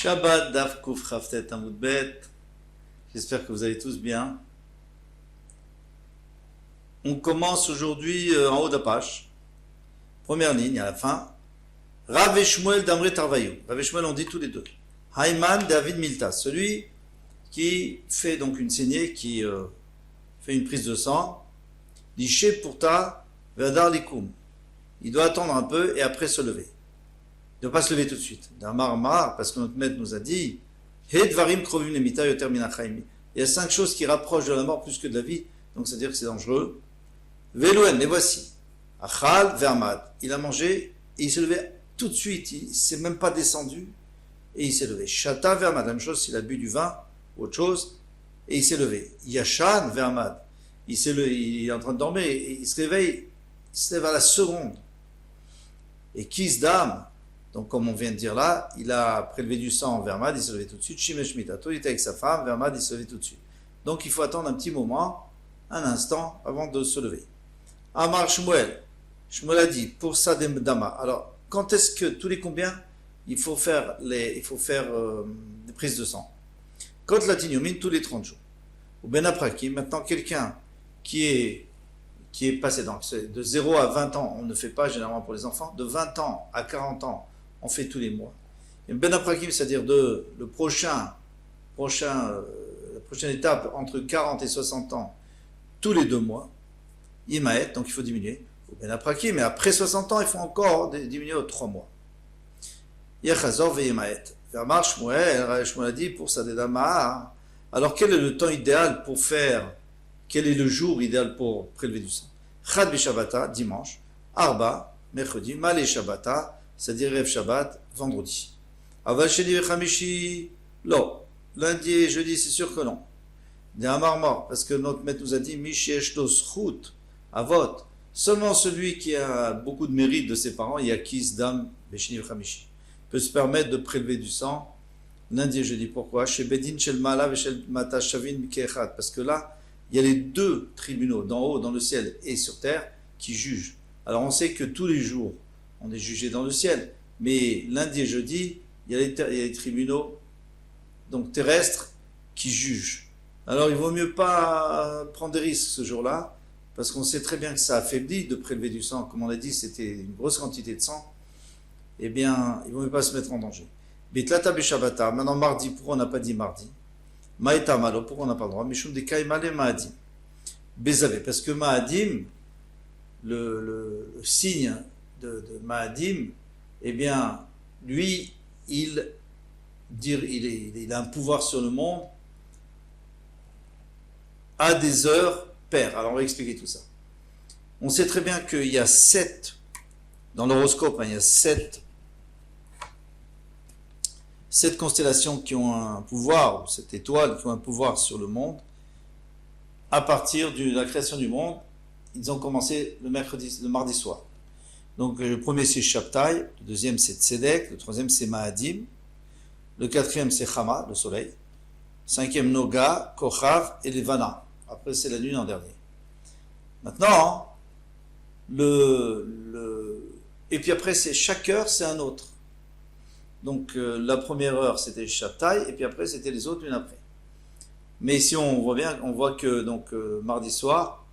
Shabbat Daf Kuf Chaftet Amud Bet. J'espère que vous allez tous bien. On commence aujourd'hui en haut de la page. Première ligne à la fin. Rav et Shmuel d'Amre Tarvayou. Rav et Shmuel on dit tous les deux. Hayman David Milta. Celui qui fait donc une saignée, qui fait une prise de sang. Dit Shepurta Vedar Likum. Il doit attendre un peu et après se lever. Il ne doit pas se lever tout de suite. Parce que notre maître nous a dit il y a 5 choses qui rapprochent de la mort plus que de la vie, donc c'est-à-dire que c'est dangereux. Velouen, les voici. Achal vermad. Il a mangé et il s'est levé tout de suite. Il ne s'est même pas descendu et il s'est levé. Shata vermad, la même chose s'il a bu du vin ou autre chose et il s'est levé. Yashan vermad. Il est en train de dormir et il se réveille. Il se lève à la seconde. Et Kisdam. Donc, comme on vient de dire là, il a prélevé du sang en Vermad, il s'est levé tout de suite. Shimesh Mitato, il était avec sa femme, Vermad, il s'est levé tout de suite. Donc, il faut attendre un petit moment, un instant, avant de se lever. Amar Shmuel. Shmuel a dit, pour ça des Dama. Alors, quand est-ce que, tous les combien, il faut faire des prises de sang? Quand la Tinyomin, tous les 30 jours. Ou Ben Aprakim, maintenant, quelqu'un qui est passé de 0 à 20 ans, on ne fait pas généralement pour les enfants. De 20 ans à 40 ans, on fait tous les mois. Et Ben Aprakim, c'est-à-dire la prochaine étape entre 40 et 60 ans, tous les 2 mois. Imaet, donc il faut diminuer. Ben Aprakim, mais après 60 ans, il faut encore diminuer aux 3 mois. Yechazor ve Imaet. Vermar Shmuel a dit pour sa dédama. Alors quel est le temps idéal pour faire? Quel est le jour idéal pour prélever du sang? Chad Bishabata, dimanche. Arba, mercredi. Malé Shabbata, c'est-à-dire Rev Shabbat, vendredi. Aval Sheni Vechamishi, lo. Lundi et jeudi, c'est sûr que non. D'Amar mort, parce que notre maître nous a dit Misheshto Schut, Avot. Seulement celui qui a beaucoup de mérite de ses parents, Yakis Dam Besheni Vechamishi, peut se permettre de prélever du sang lundi et jeudi. Pourquoi? Chez Bedin, Shel Mala, Shel Mata Shavin, Mikechat. Parce que là, il y a les 2 tribunaux, d'en haut, dans le ciel et sur terre, qui jugent. Alors on sait que tous les jours, on est jugé dans le ciel, mais lundi et jeudi, il y a les tribunaux donc terrestres qui jugent. Alors il vaut mieux pas prendre des risques ce jour-là, parce qu'on sait très bien que ça affaiblit de prélever du sang. Comme on l'a dit, c'était une grosse quantité de sang. Eh bien, il vaut mieux pas se mettre en danger. Bitlata Beshabata, maintenant mardi, pourquoi on n'a pas dit mardi? Maïta Malo, pourquoi on n'a pas le droit? Mishum de Kaimale Maadim. Bézavé, parce que Maadim, le signe de Maadim, eh bien, lui, il a un pouvoir sur le monde à des heures paires. Alors, on va expliquer tout ça. On sait très bien qu'il y a 7, dans l'horoscope, il y a 7 constellations qui ont un pouvoir, ou 7 étoiles qui ont un pouvoir sur le monde. À partir de la création du monde, ils ont commencé le mardi soir. Donc le premier c'est Shabtai, le deuxième c'est Tzedek, le troisième c'est Maadim, le quatrième c'est Chama, le soleil, le cinquième Noga, Kochav et Levana. Après c'est la lune en dernier. Maintenant, et puis après c'est chaque heure c'est un autre. Donc la première heure c'était Shabtai et puis après c'était les autres l'une après. Mais si on voit bien, on voit que donc mardi soir,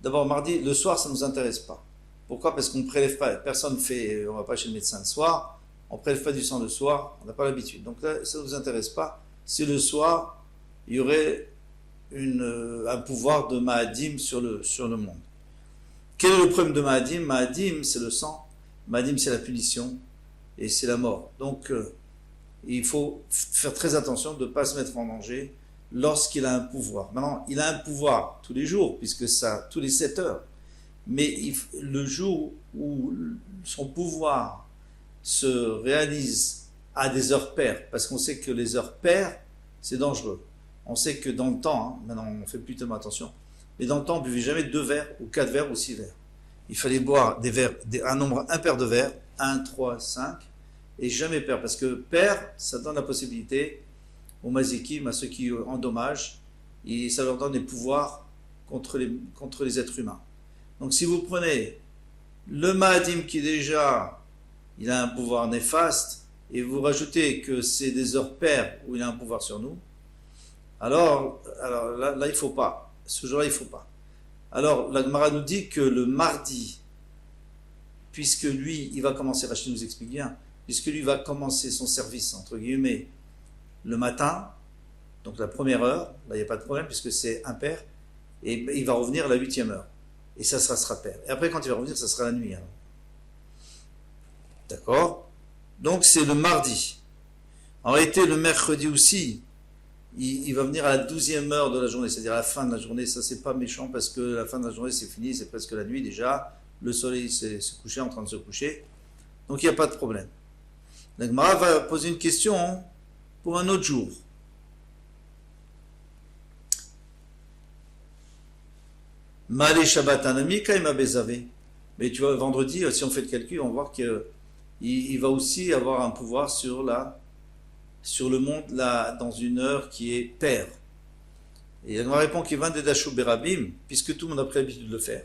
d'abord mardi, le soir ça ne nous intéresse pas. Pourquoi? Parce qu'on ne prélève pas, personne fait, on ne va pas chez le médecin le soir, on ne prélève pas du sang le soir, on n'a pas l'habitude. Donc là ça ne nous intéresse pas. Si le soir il y aurait un pouvoir de Maadim sur le monde. Quel est le problème de Maadim? Maadim c'est le sang, Maadim c'est la punition. Et c'est la mort. Donc, il faut faire très attention de ne pas se mettre en danger lorsqu'il a un pouvoir. Maintenant, il a un pouvoir tous les jours, puisque ça, tous les 7 heures. Mais le jour où son pouvoir se réalise à des heures paires, parce qu'on sait que les heures paires, c'est dangereux. On sait que dans le temps, maintenant on ne fait plus tellement attention, mais dans le temps, on ne buvait jamais 2 verres, ou 4 verres, ou 6 verres. Il fallait boire un nombre impair de verres, 1, 3, 5, et jamais pair, parce que pair, ça donne la possibilité aux mazikim, à ceux qui endommagent, et ça leur donne des pouvoirs contre les êtres humains. Donc si vous prenez le Maadim qui déjà, il a un pouvoir néfaste, et vous rajoutez que c'est des heures paires où il a un pouvoir sur nous, alors là il ne faut pas. Ce jour-là, il ne faut pas. Alors, la Gemara nous dit que le mardi, puisque lui, il va commencer, Rachid nous explique bien, puisque lui va commencer son service, entre guillemets, le matin, donc la première heure, là il n'y a pas de problème, puisque c'est impair, et il va revenir à la 8e heure. Et ça sera pair. Et après, quand il va revenir, ça sera la nuit. Hein. D'accord? Donc, c'est le mardi. En réalité, le mercredi aussi, il va venir à la 12e heure de la journée, c'est-à-dire à la fin de la journée. Ça, c'est pas méchant parce que la fin de la journée, c'est fini, c'est presque la nuit déjà. Le soleil s'est couché, en train de se coucher. Donc, il n'y a pas de problème. La Gemara va poser une question pour un autre jour. Malé Shabbat Anami, Kaima Bezave. Mais tu vois, vendredi, si on fait le calcul, on va voir qu'il va aussi avoir un pouvoir sur le monde là, dans une heure qui est paire. Et elle me répond qu'il va des Dachou Berabim, puisque tout le monde a pris l'habitude de le faire.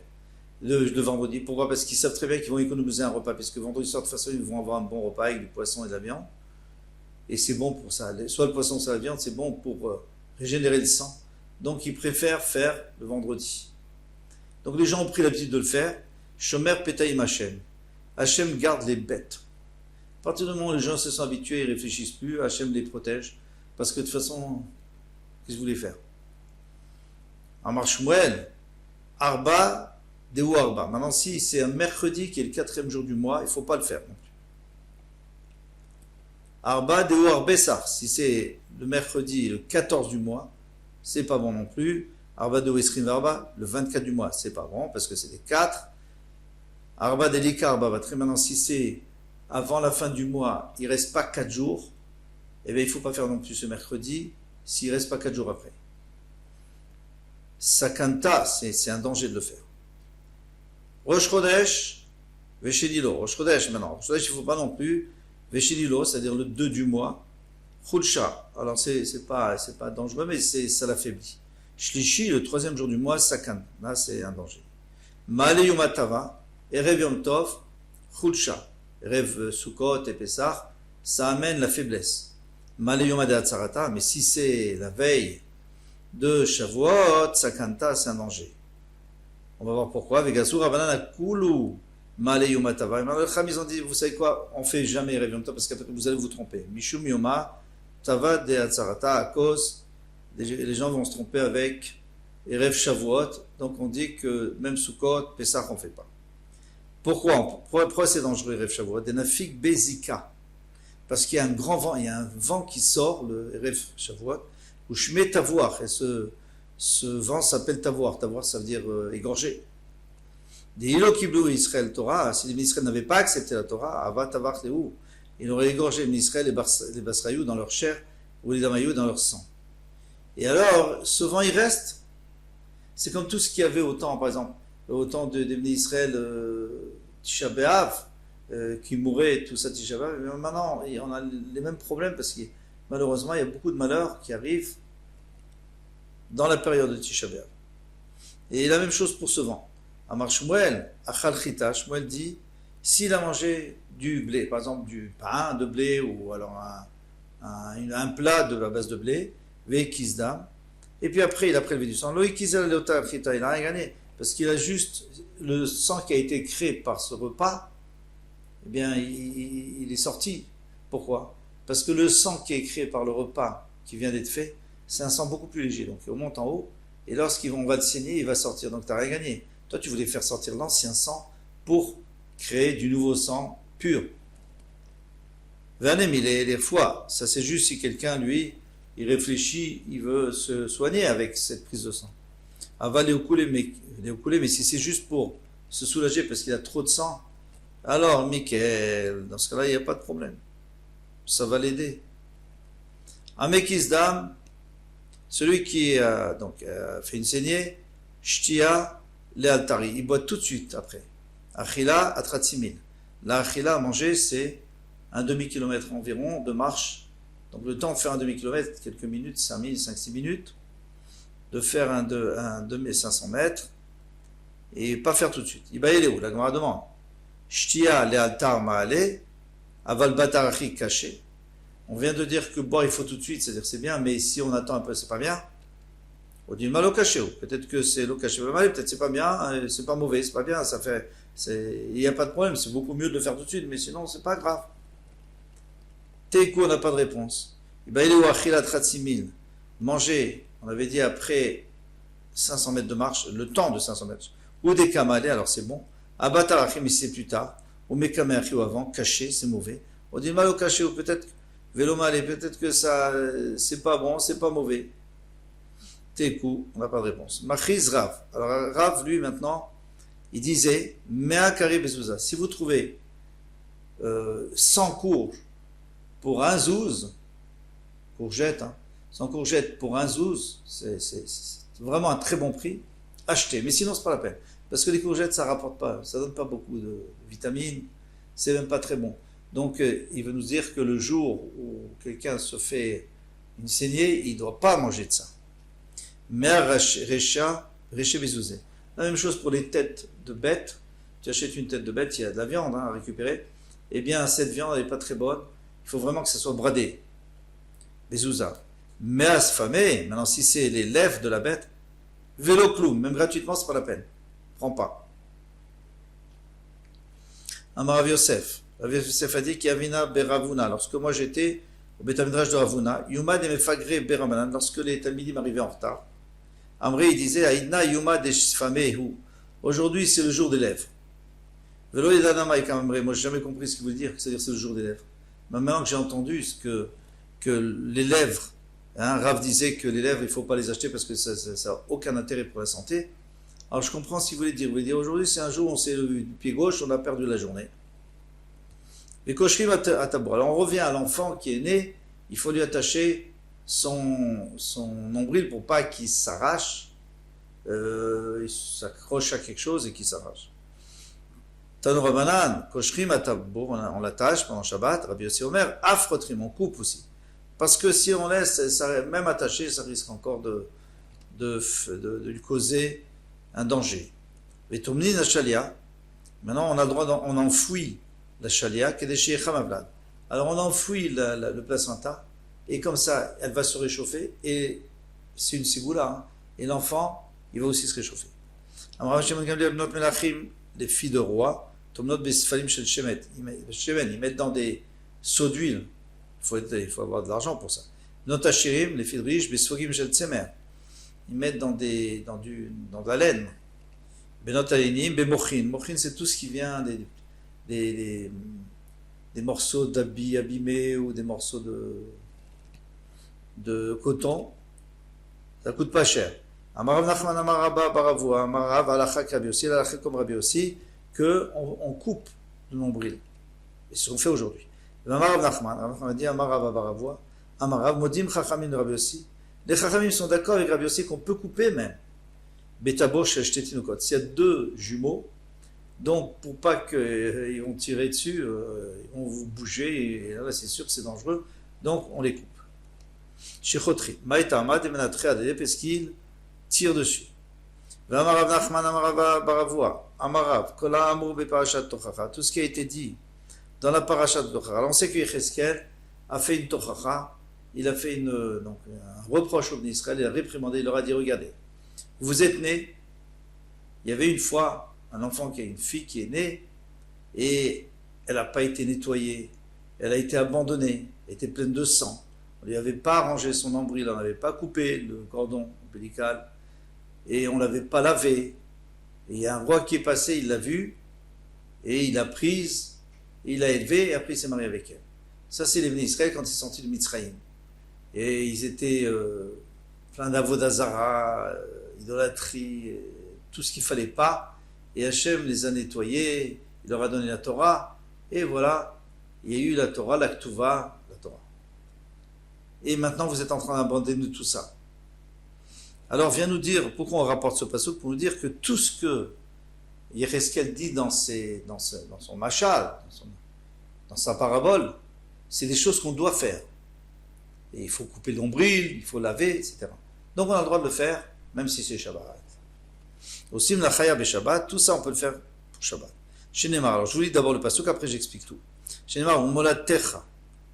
Le vendredi. Pourquoi? Parce qu'ils savent très bien qu'ils vont économiser un repas, puisque vendredi soir, de toute façon, ils vont avoir un bon repas avec du poisson et de la viande. Et c'est bon pour ça. Soit le poisson, soit la viande, c'est bon pour régénérer le sang. Donc, ils préfèrent faire le vendredi. Donc, les gens ont pris l'habitude de le faire. Shomer Petaim Hashem. Hashem garde les bêtes. À partir du moment où les gens se sont habitués, ils ne réfléchissent plus, Hachem les protège. Parce que de toute façon, qu'est-ce que vous voulez faire? Amar Shmuel, Arba, Deu Arba. Maintenant, si c'est un mercredi qui est le 4e jour du mois, il ne faut pas le faire non plus. Arba, Deu Arbessar. Si c'est le mercredi, le 14 du mois, c'est pas bon non plus. Arba, Deu Esrim Arba, le 24 du mois, c'est pas bon parce que c'est les 4. Arba, Delika, Arba. Très maintenant, si c'est avant la fin du mois, il ne reste pas 4 jours, eh bien il ne faut pas faire non plus ce mercredi s'il ne reste pas 4 jours après. Sakanta, c'est un danger de le faire. Rosh Chodesh, Veshedilo. Rosh Chodesh maintenant. Rosh Chodesh, il ne faut pas non plus. Veshedilo, c'est-à-dire le 2 du mois. Chulcha. Alors c'est pas dangereux, mais ça l'affaiblit. Shlishi, le 3e jour du mois, Sakan. Là, c'est un danger. Maale Yomatava, Erev Yom Tov, Chulcha. Rêve Sukkot et Pessah, ça amène la faiblesse. Maleyoma de Hatzarata, mais si c'est la veille de Shavuot, Sakanta, c'est un danger. On va voir pourquoi. Vegasur Abanana Kulu, Maleyoma Tava. Ils ont dit, vous savez quoi, on ne fait jamais Rêve Yom Tov parce que vous allez vous tromper. Mishum Yoma, Tava de Hatzarata, à cause, les gens vont se tromper avec Rêve Shavuot, donc on dit que même Sukkot, Pessah, on ne fait pas. Pourquoi c'est dangereux, Erev Shavuot? Des nafik bezika. Parce qu'il y a un grand vent, il y a un vent qui sort, le Erev Shavuot, où je mets tavoir, et ce vent s'appelle tavoir. Tavoir, ça veut dire égorger. Des ilo kiblu Israël Torah, si les Israël n'avaient pas accepté la Torah, ava tavar lehu, il aurait égorgé les Israël les Basraïou dans leur chair, ou les Damayou dans leur sang. Et alors, ce vent, il reste. C'est comme tout ce qu'il y avait au temps, par exemple, au temps de Israël, Tisha B'Av, qui mourait, tout ça, Tisha B'Av. Mais maintenant, on a les mêmes problèmes parce que malheureusement, il y a beaucoup de malheurs qui arrivent dans la période de Tisha B'Av. Et la même chose pour ce vent. Amar Shmuel, Achal Chita, Shmuel dit, s'il a mangé du blé, par exemple du pain de blé ou alors un plat de la base de blé, Vekizdam, et puis après il a prélevé du sang, Loïkizal Leota Chita, il n'a rien gagné. Parce qu'il a juste le sang qui a été créé par ce repas, eh bien, il est sorti. Pourquoi? Parce que le sang qui est créé par le repas qui vient d'être fait, c'est un sang beaucoup plus léger. Donc, il remonte en haut, et lorsqu'on va le saigner, il va sortir. Donc, tu n'as rien gagné. Toi, tu voulais faire sortir l'ancien sang pour créer du nouveau sang pur. Vanem, les foies, ça c'est juste si quelqu'un, lui, il réfléchit, il veut se soigner avec cette prise de sang. Avaler au couler, mais si c'est juste pour se soulager parce qu'il a trop de sang, alors, Michael, dans ce cas-là, il n'y a pas de problème. Ça va l'aider. Amekizdam, celui qui a fait une saignée, Shtia, le altari, il boit tout de suite après. Achila, atratsimil. La achila, à manger, c'est un demi-kilomètre environ de marche. Donc le temps de faire un demi-kilomètre, quelques minutes, 5-6 minutes, de faire un 2500 mètres, et pas faire tout de suite. Il va aller où? La Gemara demande. Shtia le altar ma'ale, Aval batarachi caché. On vient de dire que boire il faut tout de suite, c'est-à-dire c'est bien, mais si on attend un peu, c'est pas bien. On dit mal au caché. Peut-être que c'est l'eau cachée, peut-être c'est pas bien, c'est pas mauvais, c'est pas bien, ça fait. Il n'y a pas de problème, c'est beaucoup mieux de le faire tout de suite, mais sinon c'est pas grave. Teikou, on n'a pas de réponse. Il est où Achilat Ratsimil. Manger, on avait dit après 500 mètres de marche, le temps de 500 mètres. Ou des kamalés, alors c'est bon. Abatarachim, mais c'est plus tard. Ou mekameachi ou avant, caché, c'est mauvais. On dit mal au caché, ou peut-être vélo malé, peut-être que ça, c'est pas bon, c'est pas mauvais. Teikou, on n'a pas de réponse. Machiz Rav. Alors Rav, lui, maintenant, il disait, Mea Kari Bezouza. Si vous trouvez 100 courges pour un zouz, courgette, hein, 100 courgettes pour un zouz, c'est vraiment un très bon prix, achetez. Mais sinon, c'est pas la peine. Parce que les courgettes, ça rapporte pas, ça donne pas beaucoup de vitamines, c'est même pas très bon. Donc, il veut nous dire que le jour où quelqu'un se fait une saignée, il ne doit pas manger de ça. Mer Recha, Reché Bezouzé. La même chose pour les têtes de bêtes. Tu achètes une tête de bête, il y a de la viande à récupérer. Eh bien, cette viande n'est pas très bonne. Il faut vraiment que ça soit bradé. Bezouza. Mais asfamé, maintenant si c'est les lèvres de la bête, vélo cloum, même gratuitement, c'est pas la peine. Prends pas. Amar Rav Yosef. Rav Yosef a dit qu'Yavina Beravuna. Lorsque moi j'étais au Beth Midrash de Ravuna, Yuma de Mefagre Beramanan, lorsque les Talmidim arrivaient en retard, Amré il disait Aïdna Yuma de Shfamehu. Aujourd'hui c'est le jour des lèvres. Velo Yedanama et Amré, moi j'ai jamais compris ce qu'il voulait dire, c'est-à-dire c'est le jour des lèvres. Mais maintenant que j'ai entendu que les lèvres, hein, Rav disait que les lèvres il ne faut pas les acheter parce que ça n'a aucun intérêt pour la santé. Alors je comprends ce qu'il voulait dire. Il voulait dire aujourd'hui c'est un jour où on s'est levé du pied gauche, on a perdu la journée. Les cocherim à tabou. Alors on revient à l'enfant qui est né, il faut lui attacher son nombril pour pas qu'il s'arrache, il s'accroche à quelque chose et qu'il s'arrache. Tano Rabanan, cocherim à tabou, on l'attache pendant Shabbat, Rabbi Yossi Omer, afrotrim, on coupe aussi. Parce que si on laisse, ça, même attaché, ça risque encore de lui causer un danger. Et Tomni Nachalia, maintenant on a le droit, on enfouit la chalia, alors on enfouit le placenta, et comme ça, elle va se réchauffer, et c'est une sigoula, hein, et l'enfant, il va aussi se réchauffer. Les filles de roi, ils mettent dans des seaux d'huile, il faut avoir de l'argent pour ça. Les filles de riches, ils mettent dans de la laine. Mochin, c'est tout ce qui vient des morceaux d'habits abîmés ou des morceaux de coton, ça coûte pas cher. Amarav Nachman Amaraba Baravua, Amarav Alachak Rabbi Yossi, Alachak comme Rabbi Yossi, qu'on coupe le nombril. Et c'est ce qu'on fait aujourd'hui. Amarav Nachman a dit Amarav Baravua, Amarav Modim Chachamim de Rabbi Yossi. Les Chachamim sont d'accord avec Rabbi Yossi qu'on peut couper même. Betabosh Shtetinukot. S'il y a deux jumeaux, donc pour pas qu'ils vont tirer dessus, ils vont vous bouger, et là c'est sûr que c'est dangereux, donc on les coupe. Shechotri, Maïta Amad et Menatre Adede, parce qu'ils tirent dessus. Amarav Nachman Amarav Baravua, Amarav, Kola Amur Beparashat Tochacha, tout ce qui a été dit dans la Parashat Tochacha. Alors on sait que Yecheskel a fait une Tochacha, il a fait un reproche au Israël, il a réprimandé, il leur a dit regardez, vous êtes nés, il y avait une fois un enfant qui a une fille qui est née et elle n'a pas été nettoyée, elle a été abandonnée, elle était pleine de sang, on ne lui avait pas arrangé son nombril, on n'avait pas coupé le cordon ombilical et on ne l'avait pas lavé. Et il y a un roi qui est passé, il l'a vu et il l'a prise, il l'a élevée et après il s'est marié avec elle. Ça c'est les Bnei Israël quand ils sont sortis de Mitzrayim. Et ils étaient pleins d'avodazara, idolâtrie, tout ce qu'il ne fallait pas. Et Hachem les a nettoyés, il leur a donné la Torah, et voilà, il y a eu la Torah, la Ktuva, la Torah. Et maintenant vous êtes en train d'abandonner tout ça. Alors viens nous dire, pourquoi on rapporte ce passage, pour nous dire que tout ce que Yecheskel dit dans son machal, dans sa parabole, c'est des choses qu'on doit faire. Et il faut couper l'ombril, il faut laver, etc. Donc on a le droit de le faire, même si c'est Shabbat. Aussi, la Chaya Shabbat, tout ça on peut le faire pour Shabbat. Chez Neymar, alors je vous lis d'abord le pasuk, après j'explique tout. שנאמר, ומולדתך,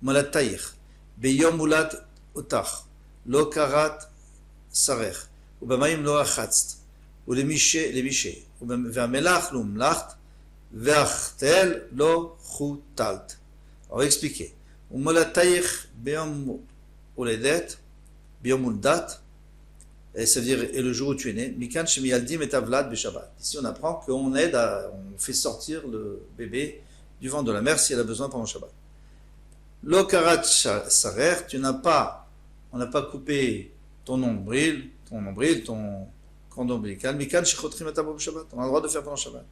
מולדתייך, ביום מולד אותך, לא קראת שרך, ובמים לא רחצת, ולמישה, והמלח לא מלכת, והחתל לא חוטלת. On va expliquer. ומולדתייך ביום הולדת, ביום הולדת, ça veut dire et le jour où tu es né, Mikan Shemiyaldim et Avlad Beshabbat. Ici on apprend qu'on aide on fait sortir le bébé du ventre de la mère si elle a besoin pendant Shabbat. Lokarat Sarer, on n'a pas coupé ton nombril, ton cordon ombilical. Mikan Shechotrim et Abo Shabbat. On a le droit de faire pendant Shabbat.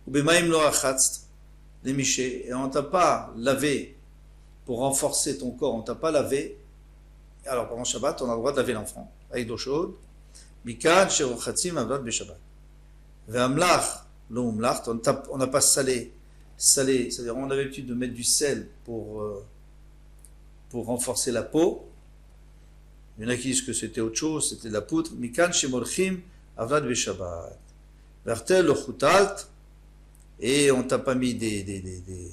Ou Bemaim Lo Achatz, les michés, et on t'a pas lavé pour renforcer ton corps, on t'a pas lavé. Alors pendant Shabbat, on a le droit de laver l'enfant avec d'eau chaude. Mikan Sherochatzim Avlad Beshabbat. Ve'amlach lo umlach, on n'a pas salé, c'est-à-dire on a l'habitude de mettre du sel pour renforcer la peau. Il y en a qui disent que c'était autre chose, c'était de la poudre. Mikan Shemolchim Avlad Beshabbat. Vertel lo chutalt, et on t'a pas mis des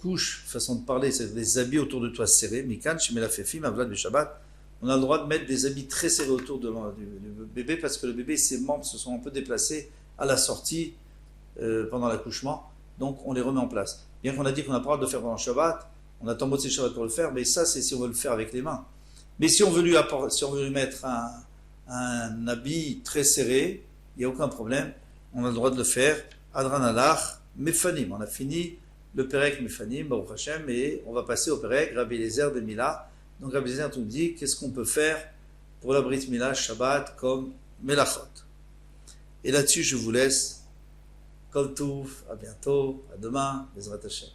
couches, façon de parler, c'est des habits autour de toi serrés. Mikan Shemelafefim Avlad Beshabbat. On a le droit de mettre des habits très serrés autour du bébé parce que le bébé, ses membres se sont un peu déplacés à la sortie pendant l'accouchement. Donc on les remet en place. Bien qu'on a dit qu'on n'a pas le droit de le faire pendant le Shabbat, on attend Motzei Shabbat pour le faire, mais ça c'est si on veut le faire avec les mains. Mais si on veut lui mettre un habit très serré, il n'y a aucun problème. On a le droit de le faire. Adran alach, Mefanim. On a fini le Perek Mefanim, Baruch Hashem, et on va passer au Perek Rabbi Eliezer de Mila. Donc Rabbi Eliezer nous dit qu'est-ce qu'on peut faire pour la Brit Mila Shabbat comme Melachot. Et là-dessus, je vous laisse. Kol Touf, à bientôt, à demain, Bezrat Hashem.